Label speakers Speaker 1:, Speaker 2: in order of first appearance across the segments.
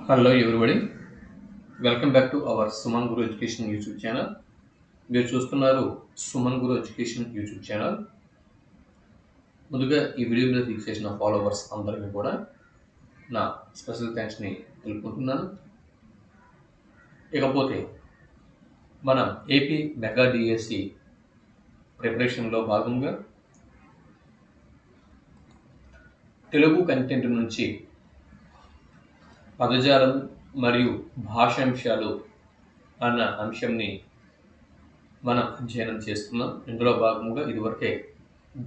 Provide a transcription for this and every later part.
Speaker 1: Hello everybody, welcome back to our Suman Guru Education YouTube channel. మీరు చూస్తున్నారు సుమన్ గురు education YouTube channel. ముందుగా ఈ video మీద క్లిక్ చేసిన ఫాలోవర్స్ అందరికీ కూడా నా స్పెషల్ థ్యాంక్స్ని తెలుపుకుంటున్నాను. ఇకపోతే మనం ఏపీ మెగా డిఎస్సి ప్రిపరేషన్లో భాగంగా తెలుగు కంటెంట్ నుంచి పదజాలం మరియు భాషాంశాలు అన్న అంశంని మనం అధ్యయనం చేస్తున్నాం. ఇందులో భాగంగా ఇదివరకే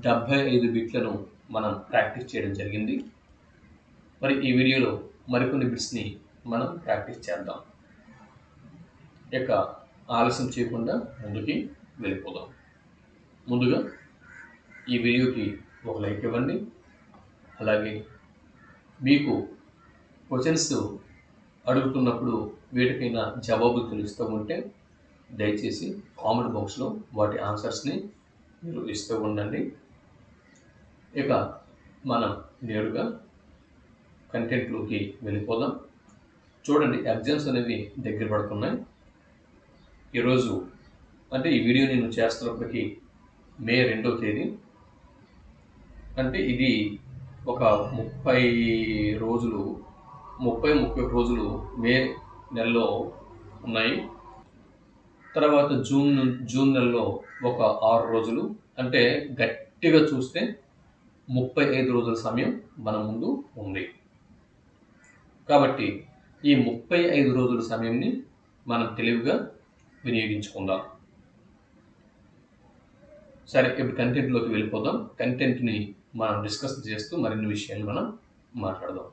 Speaker 1: 75 బిట్లను మనం ప్రాక్టీస్ చేయడం జరిగింది. మరి ఈ వీడియోలో మరికొన్ని బిట్స్ని మనం ప్రాక్టీస్ చేద్దాం. ఇక ఆలస్యం చేయకుండా ముందుకి వెళ్ళిపోదాం. ముందుగా ఈ వీడియోకి ఒక లైక్ ఇవ్వండి. అలాగే మీకు క్వశ్చన్స్ అడుగుతున్నప్పుడు వీటికైనా జవాబు తెలుస్తూ ఉంటే దయచేసి కామెంట్ బాక్స్లో వాటి ఆన్సర్స్ని మీరు ఇస్తూ ఉండండి. ఇక మనం నేరుగా కంటెంట్లోకి వెళ్ళిపోదాం. చూడండి, ఎగ్జామ్స్ అనేవి దగ్గర పడుతున్నాయి. ఈరోజు అంటే ఈ వీడియో నేను చేస్తున్నప్పటికీ మే 2వ తేదీ, అంటే ఇది ఒక 30 రోజులు మే నెలలో ఉన్నాయి. తర్వాత జూన్ నెలలో ఒక 6 రోజులు, అంటే గట్టిగా చూస్తే 35 రోజుల సమయం మన ముందు ఉంది. కాబట్టి ఈ 35 రోజుల సమయాన్ని మనం తెలివిగా వినియోగించుకుందాం. సరే, ఇప్పుడు కంటెంట్లోకి వెళ్ళిపోదాం. కంటెంట్ని మనం డిస్కస్ చేస్తూ మరిన్ని విషయాలు మనం మాట్లాడదాం.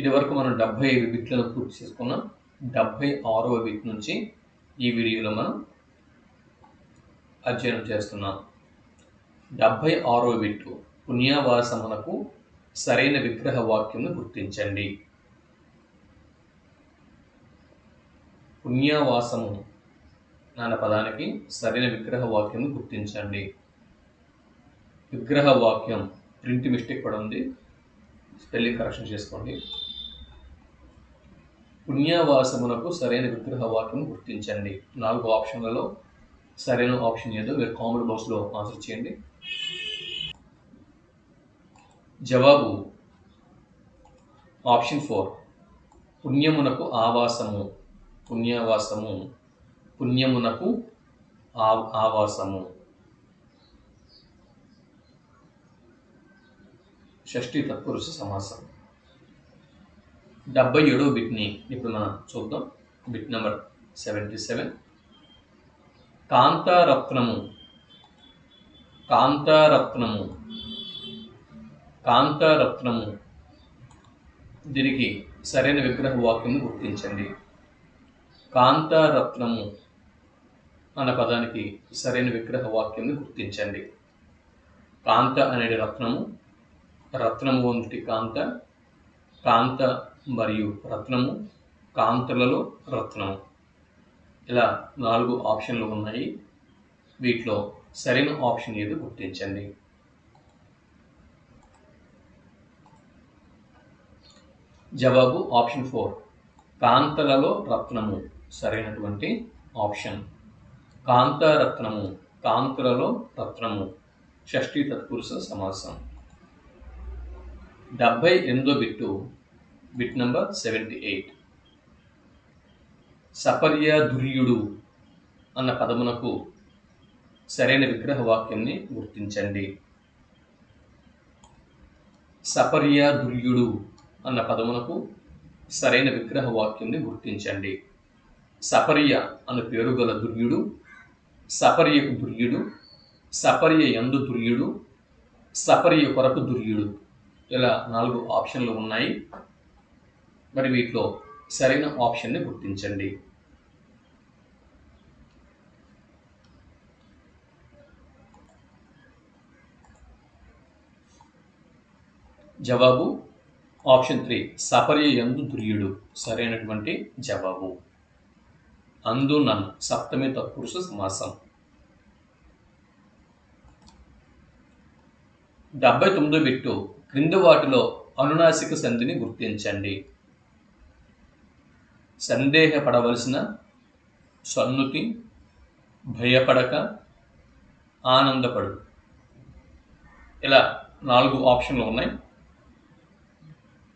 Speaker 1: ఇది వరకు మనం 75 బిట్లను పూర్తి చేసుకున్నాం. 76వ బిట్ నుంచి ఈ వీడియోలో మనం అధ్యయనం చేస్తున్నాం. 76వ బిట్టు పుణ్యవాసమునకు సరైన విగ్రహ వాక్యంను గుర్తించండి. పుణ్యవాసము అన్న పదానికి సరైన విగ్రహ వాక్యంను గుర్తించండి. విగ్రహ వాక్యం ప్రింట్ మిస్టేక్ కూడా ఉంది, స్పెల్లింగ్ కరెక్షన్ చేసుకోండి. పుణ్యవాసమునకు సరైన విగ్రహ వాక్యం గుర్తించండి. 4 ఆప్షన్లలో సరైన ఆప్షన్ ఏదో మీరు కామెంట్ బాక్స్లో ఆన్సర్ చేయండి. జవాబు ఆప్షన్ 4, పుణ్యమునకు ఆవాసము. పుణ్యవాసము, పుణ్యమునకు ఆవాసము. షష్ఠీ తత్పురుష సమాసం. 77వ బిట్ని ఇప్పుడు మనం చూద్దాం. Bit number 77. కాంతారత్నము. కాంతారత్నము, కాంతారత్నము దీనికి సరైన విగ్రహ వాక్యం గుర్తించండి. కాంతారత్నము అన్న పదానికి సరైన విగ్రహ వాక్యం గుర్తించండి. కాంత అనేది రత్నము, రత్నము వంటి కాంత, కాంత మరియు రత్నము, కాంతలలో రత్నము, ఇలా 4 ఆప్షన్లు ఉన్నాయి. వీటిలో సరైన ఆప్షన్ ఏదో గుర్తించండి. జవాబు ఆప్షన్ 4, కాంతలలో రత్నము సరైనటువంటి ఆప్షన్. కాంతారత్నము, కాంతలలో రత్నము, షష్ఠీ తత్పురుష సమాసం. 78వ బిట్టు బిట్ నెంబర్ 78. సపర్యాధుర్యుడు అన్న పదమునకు సరైన విగ్రహ వాక్యాన్ని గుర్తించండి. సపర్యాధుర్యుడు అన్న పదమునకు సరైన విగ్రహ వాక్యాన్ని గుర్తించండి. సపర్య అన్న పేరు గల దుర్యుడు, సపర్యకు దుర్యుడు, సపర్య యందు దుర్యుడు, సపర్య కొరకు దుర్యుడు, ఇలా 4 ఆప్షన్లు ఉన్నాయి. మరి వీటిలో సరైన ఆప్షన్ని గుర్తించండి. జవాబు ఆప్షన్ 3, సపర్య యందు దుర్యుడు సరైనటువంటి జవాబు. అందు నన్ సప్తమి తత్పురుష సమాసం. 79వ బిట్టు క్రింది వాటిలో అనునాసిక సంధిని గుర్తించండి. సందేహపడవలసిన, సన్నుతి, భయపడక, ఆనందపడు. ఇలా 4 ఆప్షన్లు ఉన్నాయి.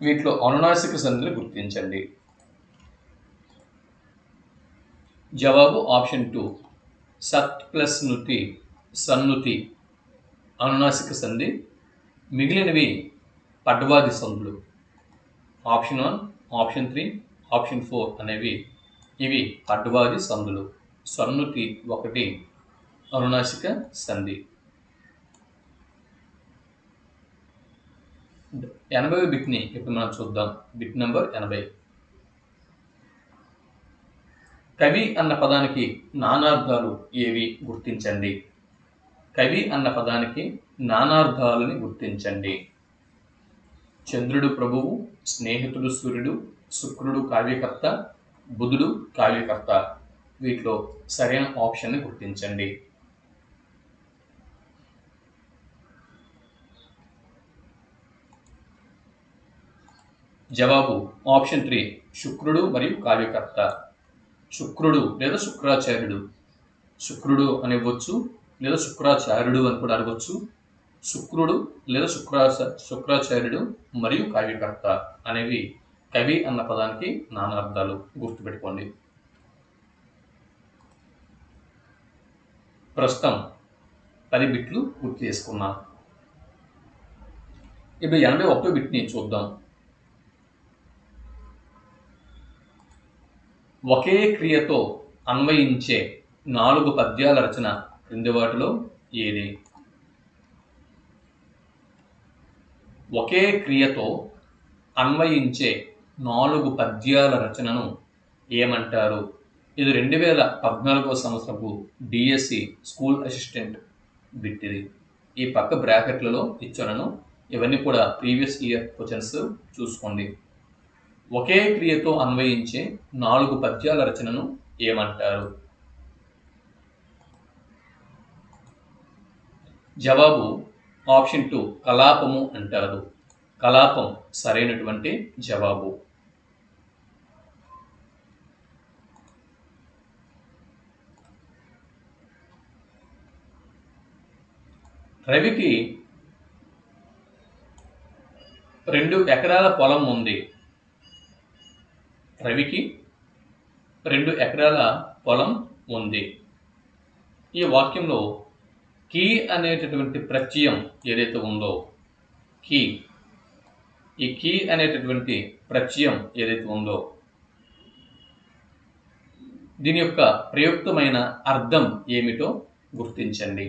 Speaker 1: వీటిలో అనునాసిక సంధిని గుర్తించండి. జవాబు ఆప్షన్ 2 సత్ ప్లస్ నుతి, సన్నుతి అనునాసిక సంధి. మిగిలినవి పడ్వాది సంధులు. ఆప్షన్ 1, ఆప్షన్ 3, ఆప్షన్ 4 అనేవి ఇవి పడ్వాది సంధులు. సన్నుతి 1 అనునాసిక సంధి. 80వ బిట్ని ఇప్పుడు మనం చూద్దాం. Bit number 80. కవి అన్న పదానికి నానార్థాలు ఏవి గుర్తించండి. కవి అన్న పదానికి నానార్థాలని గుర్తించండి. చంద్రుడు ప్రభువు, స్నేహితుడు సూర్యుడు, శుక్రుడు కావ్యకర్త, బుధుడు కావ్యకర్త. వీటిలో సరైన ఆప్షన్ని గుర్తించండి. జవాబు ఆప్షన్ 3 శుక్రుడు మరియు కావ్యకర్త. శుక్రుడు లేదా శుక్రాచార్యుడు. శుక్రుడు అనివ్వచ్చు లేదా శుక్రాచార్యుడు అని కూడా అడగవచ్చు. శుక్రుడు లేదా శుక్రాచార్యుడు మరియు కావ్యకర్త అనేవి కవి అన్న పదానికి నానార్థాలు. గుర్తుపెట్టుకోండి. ప్రస్తుతం 10 బిట్లు గుర్తు చేసుకున్నాం. ఇప్పుడు 81వ బిట్ని చూద్దాం. ఒకే క్రియతో అన్వయించే 4 పద్యాల రచన క్రింది వాటిలో ఏది? ఒకే క్రియతో అన్వయించే 4 పద్యాల రచనను ఏమంటారు? ఇది 2014వ సంవత్సరపు డిఎస్సి స్కూల్ అసిస్టెంట్ బిట్ ఇది. ఈ పక్క బ్రాకెట్లలో ఇచ్చాను. ఇవన్నీ కూడా ప్రీవియస్ ఇయర్ క్వశ్చన్స్ చూసుకోండి. ఒకే క్రియతో అన్వయించే 4 పద్యాల రచనను ఏమంటారు? జవాబు ఆప్షన్ 2 కలాపము అంటారు. కలాపం సరైనటువంటి జవాబు. రవికి 2 ఎకరాల పొలం ఉంది. రవికి 2 ఎకరాల పొలం ఉంది. ఈ వాక్యంలో కీ అనేటటువంటి ప్రత్యయం ఏదైతే ఉందో, కీ, ఈ కీ అనేటటువంటి ప్రత్యయం ఏదైతే ఉందో దీని యొక్క ప్రయుక్తమైన అర్థం ఏమిటో గుర్తించండి.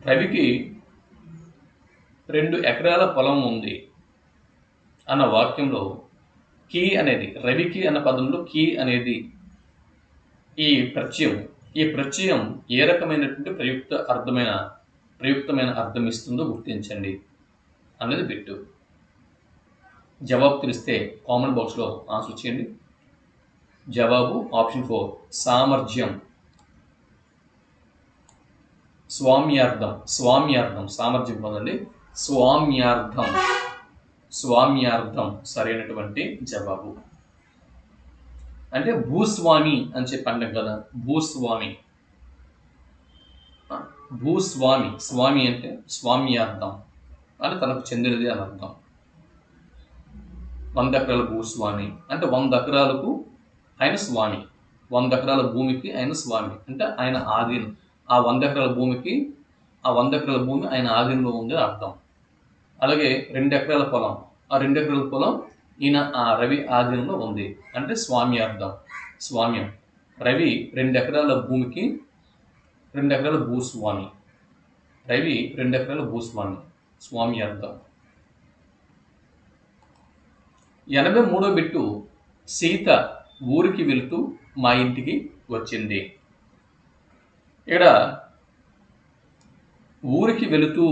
Speaker 1: రవికి 2 ఎకరాల పొలం ఉంది అన్న వాక్యంలో కీ అనేది, రవికి అన్న పదంలో కీ అనేది ఈ ప్రత్యయం ఏ రకమైనటువంటి ప్రయుక్తమైన అర్థం ఇస్తుందో గుర్తించండి అనేది బిట్టు. జవాబు తెలిస్తే కామెంట్ బాక్స్లో ఆన్సర్ చేయండి. జవాబు ఆప్షన్ 4 సామర్థ్యం. స్వామ్యార్థం సామర్థ్యం పొందండి. స్వామ్యార్థం సరైనటువంటి జవాబు. అంటే భూస్వామి అని చెప్పి అంటాం కదా, భూస్వామి స్వామి అంటే స్వామ్యార్థం అంటే తనకు చెందినది అని అర్థం. 100 ఎకరాల భూస్వామి అంటే 100 ఎకరాలకు ఆయన స్వామి. 100 ఎకరాల భూమికి ఆయన స్వామి అంటే ఆయన ఆధీనం. ఆ 100 ఎకరాల భూమి ఆయన ఆధీనంలో ఉంది అర్థం. అలాగే 2 ఎకరాల పొలం, ఆ 2 ఎకరాల పొలం ఈయన ఆ రవి ఆధీనంలో ఉంది అంటే స్వామ్యార్థం. రవి 2 ఎకరాల భూమికి 2 ఎకరాల భూస్వామి. రవి 2 ఎకరాల భూస్వామి, స్వామ్యార్థం. 83వ బిట్టు సీత ఊరికి వెళుతూ మా ఇంటికి వచ్చింది. ఇక్కడ ఊరికి వెళుతూ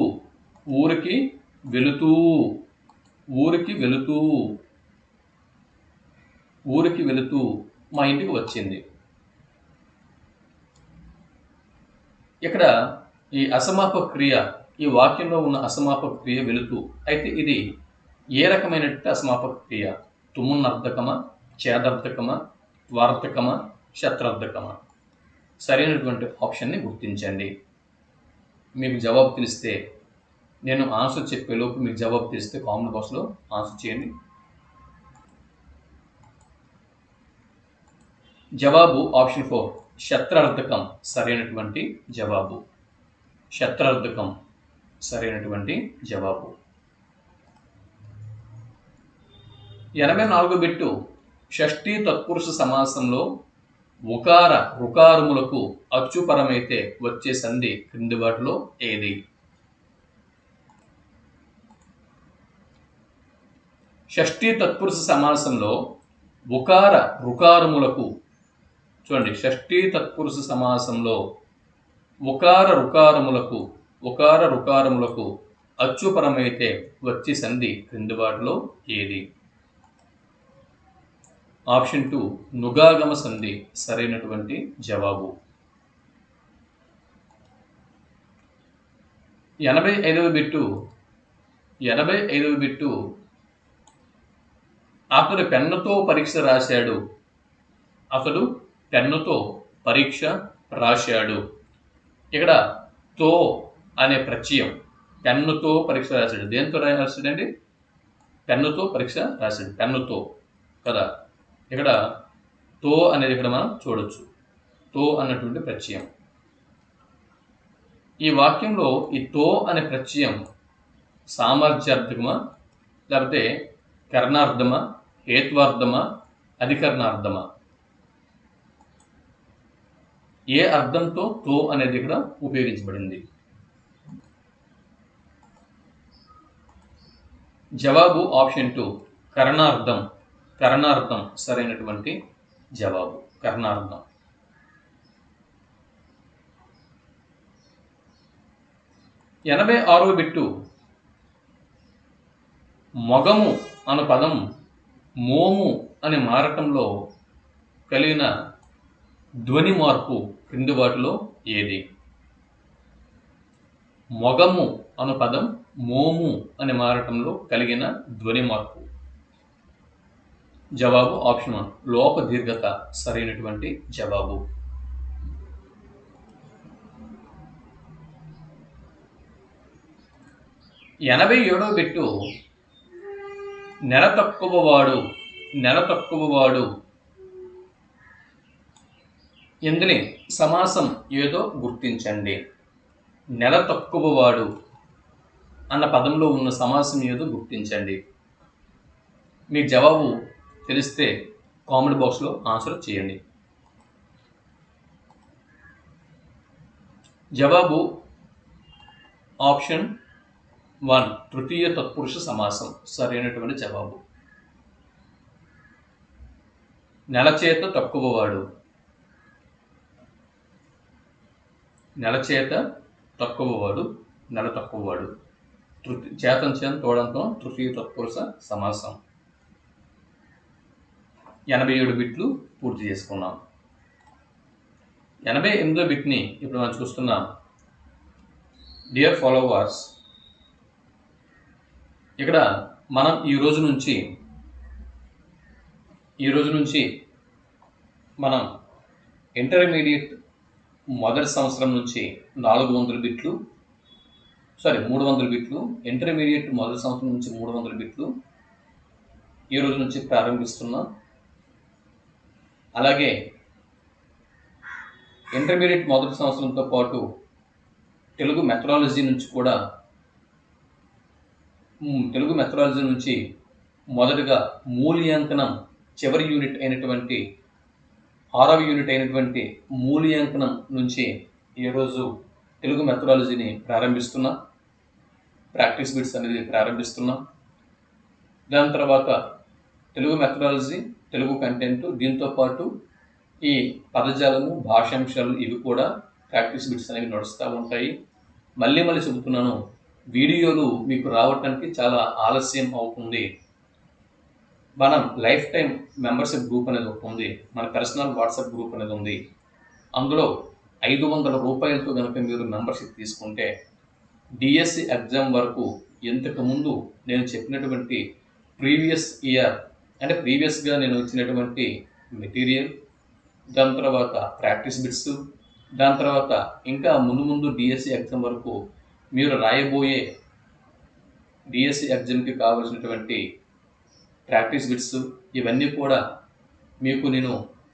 Speaker 1: మా ఇంటికి వచ్చింది. ఇక్కడ ఈ అసమాపక క్రియ, ఈ వాక్యంలో ఉన్న అసమాపక క్రియ వెళుతూ, అయితే ఇది ఏ రకమైనటువంటి అసమాపక క్రియ? తుమున్నర్థకమా, చేదర్థకమా, వార్తకమా, శత్రర్థకమా? సరైనటువంటి ఆప్షన్ని గుర్తించండి. మీకు జవాబు తెలిస్తే, నేను ఆన్సర్ చెప్పేలోపు మీకు జవాబు తెలిస్తే కామెంట్ బాక్స్లో ఆన్సర్ చేయండి. జవాబు ఆప్షన్ 4, శత్రార్థకం సరైనటువంటి జవాబు. శత్రార్థకం సరైనటువంటి జవాబు. 84 బిట్టు షష్ఠీ తత్పురుష సమాసంలో ఉకార రుకారములకు అచ్చుపరమైతే వచ్చే సంధి క్రింది వాటిలో ఏది? షష్ఠీ తత్పురుష సమాసంలో ఉకార రుకారములకు, చూడండి, షష్ఠీ తత్పురుష సమాసంలో ఉకార రుకారములకు అచ్చుపరమైతే వచ్చే సంధి క్రింది వాటిలో ఏది? ఆప్షన్ 2, నుగాగమ సంధి సరైనటువంటి జవాబు. 85వ బిట్టు అతడు పెన్నుతో పరీక్ష రాశాడు. ఇక్కడ తో అనే ప్రత్యయం, పెన్నుతో పరీక్ష రాశాడు. దేంతో రాశాడండి? పెన్నుతో పరీక్ష రాశాడు. పెన్నుతో కదా. ఇక్కడ తో అనేది ఇక్కడ మనం చూడొచ్చు. తో అన్నటువంటి ప్రత్యయం. ఈ వాక్యంలో ఈ తో అనే ప్రత్యయం సామర్థ్యార్థకమా, లేకపోతే కర్ణార్థమా, హేత్వార్థమా, అధికరణార్థమా? ఏ అర్థంతో తో అనేది ఇక్కడ ఉపయోగించబడింది? జవాబు ఆప్షన్ 2, కరణార్థం సరైనటువంటి జవాబు. కరణార్థం. 86వ బిట్టు మొగము అను పదం మోము అని మారటంలో కలిగిన ధ్వని మార్పు క్రింది వాటిలో ఏది? మొగము అను పదం మోము అని మారటంలో కలిగిన ధ్వని మార్పు. జవాబు ఆప్షన్ 1, లోప దీర్ఘత సరైనటువంటి జవాబు. 87వ బిట్టు నెల తక్కువవాడు ఇందుని సమాసం ఏదో గుర్తించండి. నెల తక్కువవాడు అన్న పదంలో ఉన్న సమాసం ఏదో గుర్తించండి. మీ జవాబు తెలిస్తే కామెంట్ బాక్స్లో ఆన్సర్ చేయండి. జవాబు ఆప్షన్ 1, తృతీయ తత్పురుష సమాసం సరైనటువంటి జవాబు. నెలచేత తక్కువవాడు నెల తక్కువవాడు చేతం తోడంతో తృతీయ తత్పురుష సమాసం. 87 బిట్లు పూర్తి చేసుకున్నాం. 88వ బిట్ని ఇప్పుడు మనం చూస్తున్నాం. డియర్ ఫాలోవర్స్, ఇక్కడ మనం ఈ రోజు నుంచి మనం ఇంటర్మీడియట్ మొదటి సంవత్సరం నుంచి 300 బిట్లు, ఇంటర్మీడియట్ మొదటి సంవత్సరం నుంచి 300 బిట్లు ఈ రోజు నుంచి ప్రారంభిస్తున్నాం. అలాగే ఇంటర్మీడియట్ మొదటి సంవత్సరంతో పాటు తెలుగు మెథడాలజీ నుంచి మొదటగా మూల్యాంకనం చివరి యూనిట్ అయినటువంటి 6వ యూనిట్ అయినటువంటి మూల్యాంకనం నుంచి ఈరోజు తెలుగు మెథడాలజీని ప్రారంభిస్తున్నాం. ప్రాక్టీస్ బిట్స్ అనేది ప్రారంభిస్తున్నాం. దాని తర్వాత తెలుగు మెథడాలజీ, తెలుగు కంటెంట్, దీంతోపాటు ఈ పదజాలము, భాషాంశాలు ఇవి కూడా ప్రాక్టీస్ బిట్స్ అనేవి నడుస్తూ ఉంటాయి. మళ్ళీ చెబుతున్నాను, వీడియోలు మీకు రావటానికి చాలా ఆలస్యం అవుతుంది. మనం లైఫ్ టైం మెంబర్షిప్ గ్రూప్ అనేది ఒకటి ఉంది, మన పర్సనల్ వాట్సాప్ గ్రూప్ అనేది ఉంది. అందులో 500 రూపాయలతో కనుక మీరు మెంబర్షిప్ తీసుకుంటే డిఎస్సి ఎగ్జామ్ వరకు ఇంతకుముందు నేను చెప్పినటువంటి ప్రీవియస్ ఇయర్ అంటే ప్రీవియస్గా నేను ఇచ్చినటువంటి మెటీరియల్, దాని తర్వాత ప్రాక్టీస్ బిట్స్, దాని తర్వాత ఇంకా ముందు డిఎస్సి ఎగ్జామ్ వరకు మీరు రాయబోయే డిఎస్సి ఎగ్జామ్కి కావాల్సినటువంటి ప్రాక్టీస్ బిట్స్ ఇవన్నీ కూడా మీకు నేను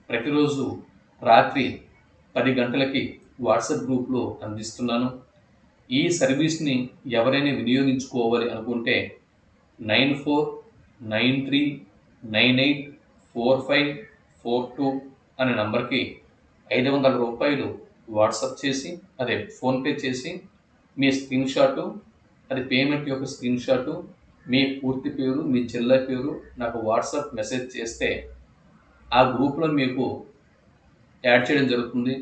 Speaker 1: ప్రతిరోజు రాత్రి 10 గంటలకి వాట్సాప్ గ్రూప్లో అందిస్తున్నాను. ఈ సర్వీస్ని ఎవరైనా వినియోగించుకోవాలి అనుకుంటే 9493984542 అనే నంబర్కి 500 రూపాయలు వాట్సాప్ చేసి అదే ఫోన్పే చేసి మీ స్క్రీన్ షాటు, అది పేమెంట్ యొక్క స్క్రీన్ షాటు, మీ పూర్తి పేరు, మీ జిల్లా పేరు నాకు వాట్సాప్ మెసేజ్ చేస్తే ఆ గ్రూప్లో మీకు యాడ్ చేయడం జరుగుతుంది.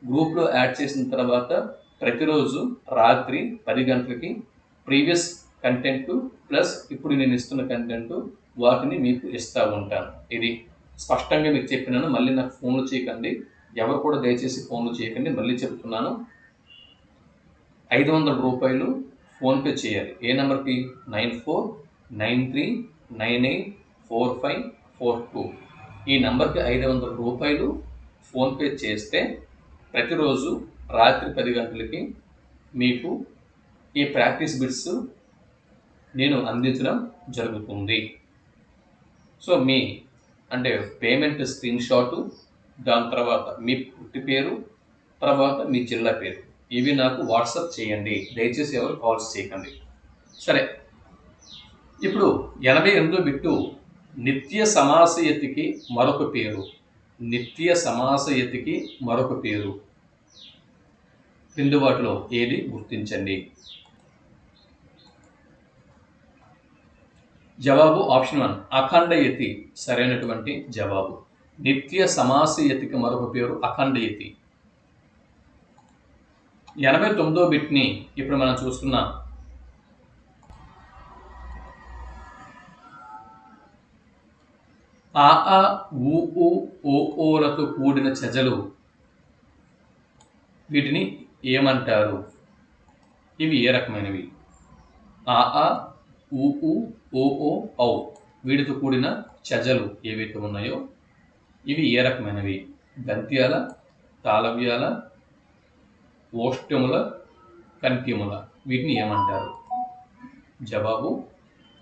Speaker 1: గ్రూప్లో యాడ్ చేసిన తర్వాత ప్రతిరోజు రాత్రి 10 గంటలకి ప్రీవియస్ కంటెంట్ ప్లస్ ఇప్పుడు నేను ఇస్తున్న కంటెంట్ వాటిని మీకు ఇస్తూ ఉంటాను. ఇది స్పష్టంగా మీకు చెప్పినాను. మళ్ళీ నాకు ఫోన్లు చేయకండి, ఎవరు కూడా దయచేసి ఫోన్లు చేయకండి. మళ్ళీ చెప్తున్నాను, 500 రూపాయలు ఫోన్పే చేయాలి. ఏ నెంబర్కి? 9493984542 ఈ నెంబర్కి 500 రూపాయలు ఫోన్పే చేస్తే ప్రతిరోజు రాత్రి 10 గంటలకి మీకు ఈ ప్రాక్టీస్ బిట్స్ నేను అందించడం జరుగుతుంది. సో మీ అంటే పేమెంట్ స్క్రీన్ షాటు, దాని తర్వాత మీ పుట్టి పేరు, తర్వాత మీ జిల్లా పేరు, ఇవి నాకు వాట్సాప్ చేయండి. దయచేసి ఎవరు కాల్స్ చేయకండి. సరే, ఇప్పుడు 88వ బిట్టు నిత్య సమాసయతికి మరొక పేరు. నిత్య సమాసయతికి మరొక పేరు క్రింది వాటిలో ఏది గుర్తించండి. జవాబు ఆప్షన్ 1 అఖండయతి సరైనటువంటి జవాబు. నిత్య సమాసయతికి మరొక పేరు అఖండయతి. 89వ బిట్ని ఇప్పుడు మనం చూస్తున్నాం. ఆ ఆ ఊ ఊ ఓ ఓలతో కూడిన చెజలు, వీటిని ఏమంటారు? ఇవి ఏ రకమైనవి? ఆ ఆ ఊ ఊ ఓ ఓ ఔ వీటితో కూడిన చెజలు ఏవైతే ఉన్నాయో ఇవి ఏ రకమైనవి? గద్యాల, తాళవ్యాల, ఓష్ట్యముల, కంట్యముల, వీటిని ఏమంటారు? జవాబు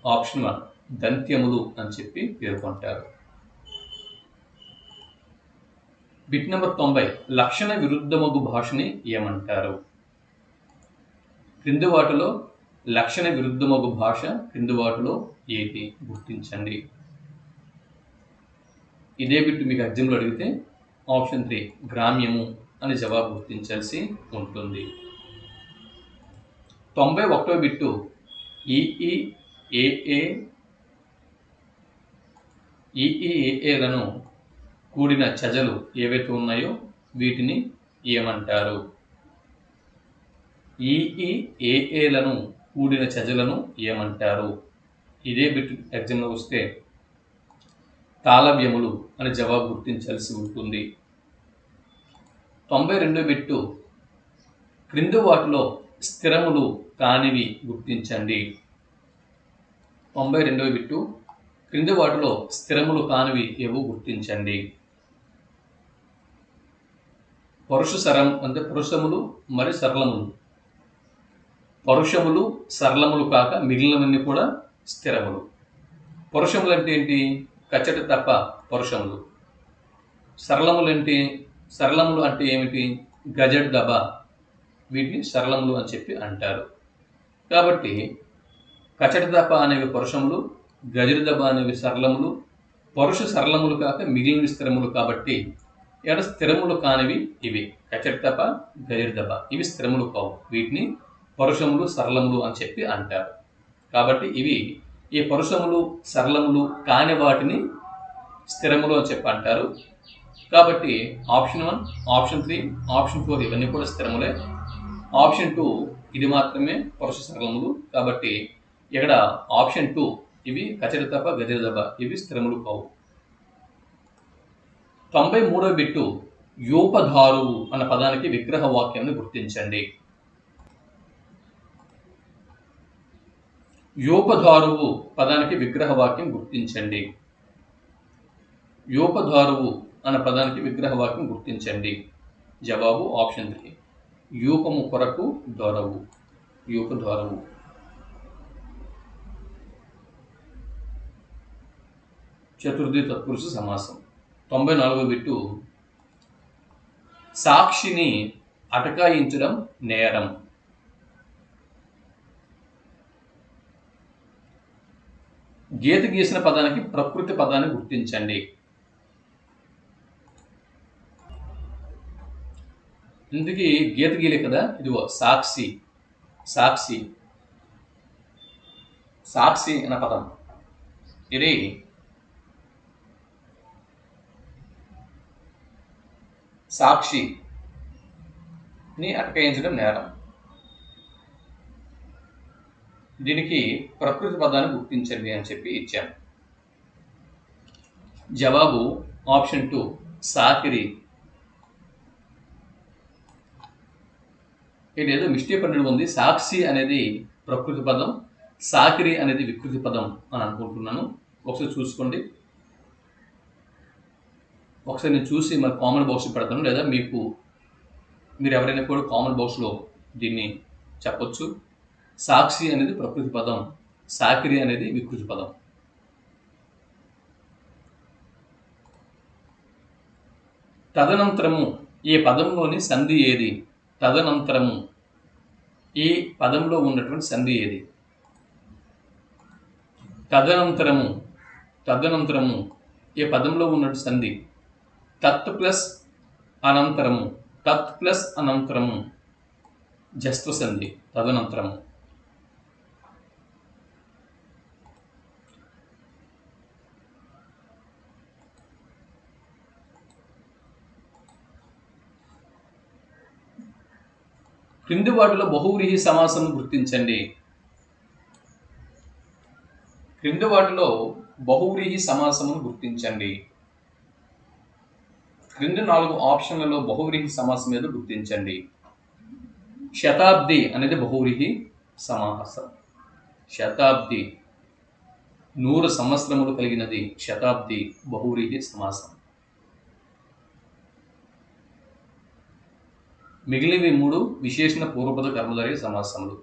Speaker 1: ఆప్షన్ 1 దంత్యములు అని చెప్పి పేర్కొంటారు. బిట్ నెంబర్ 90 లక్షణ విరుద్ధమగు భాషని ఏమంటారు? క్రింది వాటిలో లక్షణ విరుద్ధమగు భాష క్రింది వాటిలో ఏది గుర్తించండి. ఇదే బిట్ మీకు ఎగ్జామ్లో అడిగితే ఆప్షన్ 3 గ్రామ్యము అని జవాబు గుర్తించాల్సి ఉంటుంది. 91వ బిట్టు ఈఈఏఏలను కూడిన చెజలు ఏవైతే ఉన్నాయో వీటిని ఏమంటారు? ఈఈఏఏలను కూడిన చెజలను ఏమంటారు? ఇదే బిట్ ఎగ్జామ్లో వస్తే తాళవ్యములు అని జవాబు గుర్తించాల్సి ఉంటుంది. 92వ బిట్టు క్రింది వాటిలో స్థిరములు కానివి గుర్తించండి. 92వ బిట్టు క్రింది వాటిలో స్థిరములు కానివి ఏవో గుర్తించండి. పరుషసరం అంటే పరుషములు మరి సరళములు. పరుషములు సరళములు కాక మిగిలినవన్నీ కూడా స్థిరములు. పరుషములు అంటే ఏంటి? కచ్చట తప్ప పరుషములు. సరళములు ఏంటి? సరళములు అంటే ఏమిటి? గజడ్ దబ, వీటిని సరళములు అని చెప్పి అంటారు. కాబట్టి కచట దప అనేవి పరుషములు, గజడ్ దబ అనేవి సరళములు. పరుష సరళములు కాక మిగిలిన స్థిరములు కాబట్టి ఇక్కడ స్థిరములు కానివి ఇవి కచట దప, గజడ్ దబ, ఇవి స్థిరములు కావు. వీటిని పరుషములు సరళములు అని చెప్పి అంటారు. కాబట్టి ఇవి ఈ పరుషములు సరళములు కాని వాటిని స్థిరములు అని చెప్పి అంటారు. కాబట్టి ఆప్షన్ 1, ఆప్షన్ 3, ఆప్షన్ 4 ఇవన్నీ కూడా స్థిరములే. ఆప్షన్ 2 ఇది మాత్రమే పరుష సరళములు. కాబట్టి ఇక్కడ ఆప్షన్ 2 ఇవి కచట తప్ప గజద దబ, ఇవి స్థిరములు కావు. 93వ బిట్టు యోపధారువు అన్న పదానికి విగ్రహ వాక్యాన్ని గుర్తించండి. యోపధారువు పదానికి విగ్రహ వాక్యం గుర్తించండి. యోపధారువు అన్న పదానికి విగ్రహ వాక్యం గుర్తించండి. జవాబు ఆప్షన్ 3. యూపము కొరకు ధారవు. యూపధారవు. చతుర్థి తత్పురుష సమాసం. 94వ బిట్టు సాక్షిని అటకాయించడం నేరం. గీత గీసిన పదానికి ప్రకృతి పదాన్ని గుర్తించండి. ఇందుకు గీత గీలే కదా, ఇదిగో సాక్షి. సాక్షి సాక్షి అన్న పదం ఇది సాక్షిని అటకాయించడం నేరం. దీనికి ప్రకృతి పదాన్ని గుర్తించండి అని చెప్పి ఇచ్చాను. జవాబు ఆప్షన్ 2 సాకిరి. ఇదేదో మిస్టేక్ అనేది ఉంది. సాక్షి అనేది ప్రకృతి పదం, సాకిరి అనేది వికృతి పదం అని అనుకుంటున్నాను. ఒకసారి చూసుకోండి. ఒకసారి నేను చూసి మరి కామన్ బాక్స్లో పెడతాను, లేదా మీరు ఎవరైనా కూడా కామన్ బాక్స్లో దీన్ని చెప్పొచ్చు. సాక్షి అనేది ప్రకృతి పదం, సాకిరి అనేది వికృతి పదం. తదనంతరము ఈ పదంలోని సంధి ఏది? తదనంతరము ఈ పదంలో ఉన్నటువంటి సంధి ఏది? తదనంతరము ఈ పదంలో ఉన్నటువంటి సంధి తత్ ప్లస్ అనంతరము. తత్ ప్లస్ అనంతరము జస్త్వ సంధి. తదనంతరము. క్రింది వాటిలో బహువ్రీహి సమాసం గుర్తించండి. క్రింది వాటిలో బహువ్రీహి సమాసమును గుర్తించండి. క్రింది 4 ఆప్షన్లలో బహువ్రీహి సమాసం ఏదో గుర్తించండి. శతాబ్ది అనేది బహువ్రీహి సమాసం. శతాబ్ది 100 సంవత్సరములు కలిగినది. శతాబ్ది బహువ్రీహి సమాసం. మిగిలినవి 3 విశేషణ పూర్వపద కర్మధారయ సమాసములు.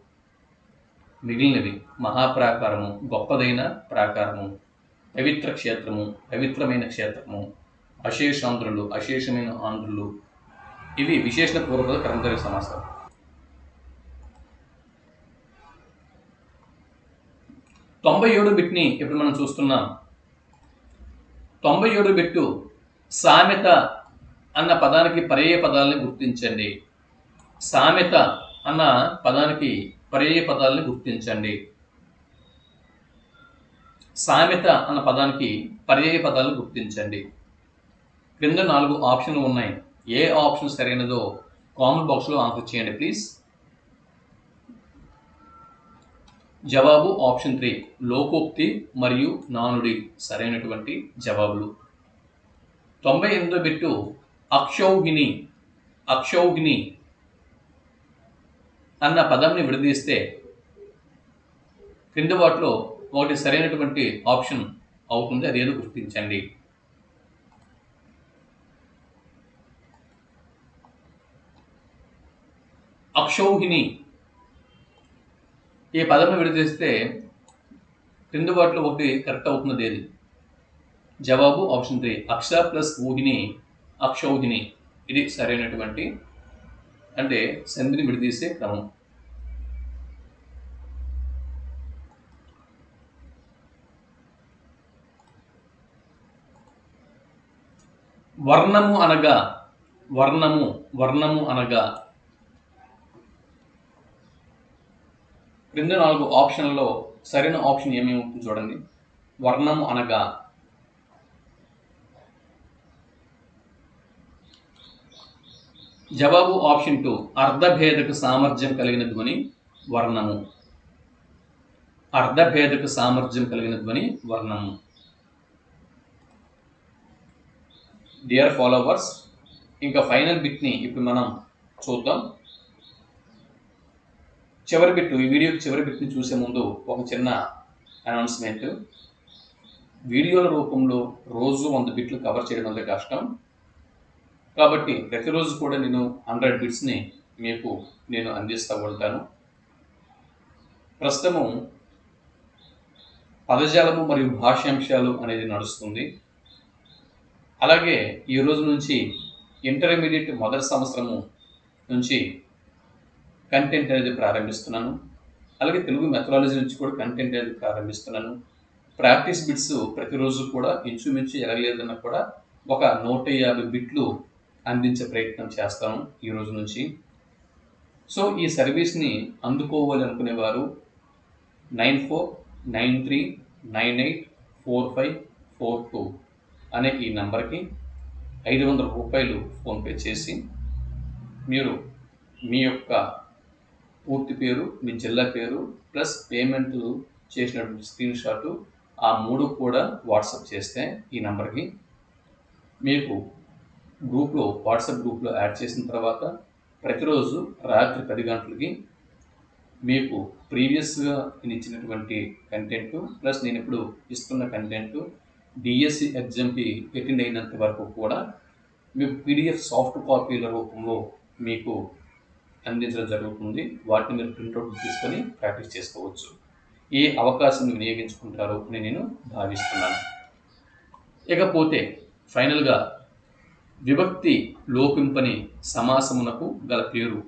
Speaker 1: మిగిలినవి మహాప్రాకారము, గొప్పదైన ప్రాకారము, పవిత్ర క్షేత్రము, పవిత్రమైన క్షేత్రము, అశేషాంధ్రులు, అశేషమైన ఆంధ్రులు. ఇవి విశేషణ పూర్వపద కర్మధారయ సమాసాలు. 97 బిట్ని ఇప్పుడు మనం చూస్తున్నాం. 97 బిట్టు సామెత అన్న పదానికి పర్యాయ పదాలని గుర్తించండి. సామెత అన్న పదానికి పర్యాయ పదాలని గుర్తించండి. సామెత అన్న పదానికి పర్యాయ పదాలను గుర్తించండి. క్రింద 4 ఆప్షన్లు ఉన్నాయి. ఏ ఆప్షన్ సరైనదో కామెంట్ బాక్స్లో ఆన్సర్ చేయండి ప్లీజ్. జవాబు ఆప్షన్ 3 లోకోక్తి మరియు నానుడి సరైనటువంటి జవాబులు. 98వ బిట్టు అక్షౌహిణి. అక్షౌహిణి అన్న పదంని విడదీస్తే క్రింద వాటిలో ఒకటి సరైనటువంటి ఆప్షన్ అవుతుంది. అది ఏదో గుర్తించండి. అక్షౌహిణి ఈ పదంని విడదీస్తే క్రింద వాటిలో ఒకటి కరెక్ట్ అవుతున్నది ఏది? జవాబు ఆప్షన్ 3 అక్ష ప్లస్ ఊహిని అక్షౌహిణి. ఇది సరైనటువంటి అంటే సంధిని విడదీసే క్రమం. వర్ణము అనగా వర్ణము అనగా క్రింద 4 ఆప్షన్లలో సరైన ఆప్షన్ ఏమేమి ఉంటుంది చూడండి. వర్ణము అనగా జవాబు ఆప్షన్ 2 అర్ధభేదక సామర్థ్యం కలిగిన ధ్వని వర్ణము. అర్ధభేదక సామర్థ్యం కలిగిన ధ్వని వర్ణము. డియర్ ఫాలోవర్స్, ఇంకా ఫైనల్ బిట్ని ఇప్పుడు మనం చూద్దాం. చివరి బిట్, ఈ వీడియోకి చివరి బిట్ని చూసే ముందు ఒక చిన్న అనౌన్స్మెంట్. వీడియోల రూపంలో రోజు 100 బిట్లు కవర్ చేయడం అంత కష్టం. కాబట్టి ప్రతిరోజు కూడా నేను 100 బిట్స్ని మీకు నేను అందిస్తూ ఉంటాను. ప్రస్తుతము పదజాలము మరియు భాషాంశాలు అనేది నడుస్తుంది. అలాగే ఈ రోజు నుంచి ఇంటర్మీడియట్ మొదటి సంవత్సరము నుంచి కంటెంట్ అనేది ప్రారంభిస్తున్నాను. అలాగే తెలుగు మెథడాలజీ నుంచి కూడా కంటెంట్ అనేది ప్రారంభిస్తున్నాను. ప్రాక్టీస్ బిట్స్ ప్రతిరోజు కూడా ఇంచుమించు ఎలాగలేదన్నా కూడా ఒక 150 బిట్లు అందించే ప్రయత్నం చేస్తాను ఈ రోజు నుంచి. సో ఈ సర్వీస్ని అందుకోవాలి అనుకునేవారు 9493984542 అనే ఈ నంబర్కి 500 రూపాయలు ఫోన్పే చేసి మీరు మీ యొక్క పూర్తి పేరు, మీ జిల్లా పేరు ప్లస్ పేమెంట్ చేసినటువంటి స్క్రీన్ షాటు ఆ 3 కూడా వాట్సాప్ చేస్తే ఈ నెంబర్కి మీకు వాట్సాప్ గ్రూప్లో యాడ్ చేసిన తర్వాత ప్రతిరోజు రాత్రి 10 గంటలకి మీకు ప్రీవియస్గా నేను ఇచ్చినటువంటి కంటెంట్ ప్లస్ నేను ఇప్పుడు ఇస్తున్న కంటెంట్ డిఎస్సి ఎగ్జామ్కి అటెండ్ అయినంత వరకు కూడా మీకు పీడిఎఫ్ సాఫ్ట్ కాపీల రూపంలో మీకు అందించడం జరుగుతుంది. వాటిని మీరు ప్రింట్అవుట్ తీసుకొని ప్రాక్టీస్ చేసుకోవచ్చు. ఈ అవకాశాన్ని వినియోగించుకుంటారు అని నేను భావిస్తున్నాను. ఇకపోతే ఫైనల్గా విభక్తి లోపింపని సమాసమునకు గల పేరు.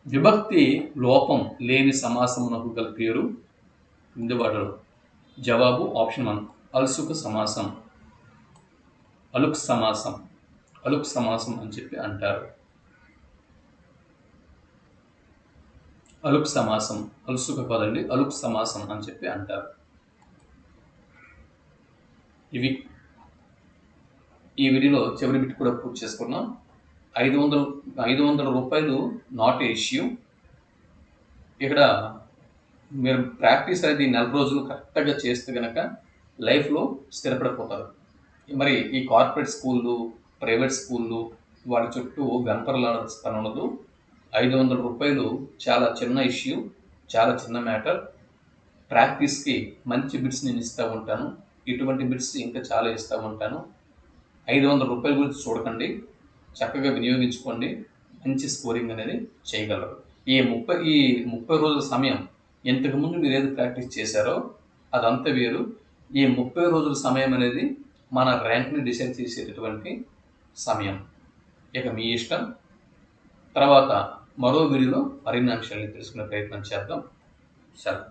Speaker 1: విభక్తి లోపం లేని సమాసమునకు గల పేరు ఇందువాడలో జవాబు ఆప్షన్ 1 అల్సుక సమాసం, అలుక్ సమాసం, అలుక్ సమాసం అని చెప్పి అంటారు. అలుక్ సమాసం, అలుసుక పదండి, అలుక్ సమాసం అని చెప్పి అంటారు. ఇవి ఈ వీడియోలో చివరి బిట్ కూడా పూర్తి చేసుకున్నాం. 500 రూపాయలు నాట్ ఏ ఇష్యూ. ఇక్కడ మీరు ప్రాక్టీస్ అనేది 4 రోజులు కరెక్ట్గా చేస్తే కనుక లైఫ్లో స్థిరపడిపోతారు. మరి ఈ కార్పొరేట్ స్కూళ్ళు, ప్రైవేట్ స్కూళ్ళు వాటి చుట్టూ వెంపర్లాడాల్సిన పని ఉండదు. 500 రూపాయలు చాలా చిన్న ఇష్యూ, చాలా చిన్న మ్యాటర్. ప్రాక్టీస్కి మంచి బిట్స్ నేను ఇస్తూ ఉంటాను. ఇటువంటి బిట్స్ ఇంకా చాలా ఇస్తూ ఉంటాను. 500 రూపాయల గురించి చూడకండి, చక్కగా వినియోగించుకోండి, మంచి స్కోరింగ్ అనేది చేయగలరు. ఈ 30 రోజుల సమయం ఇంతకుముందు మీరు ఏది ప్రాక్టీస్ చేశారో అదంతా వేరు. ఈ 30 రోజుల సమయం అనేది మన ర్యాంక్ని డిసైడ్ చేసేటటువంటి సమయం. ఇక మీ ఇష్టం. తర్వాత మరో వీడియోలో మరిన్ని అంశాలను తెలుసుకునే ప్రయత్నం చేద్దాం. సెలవు.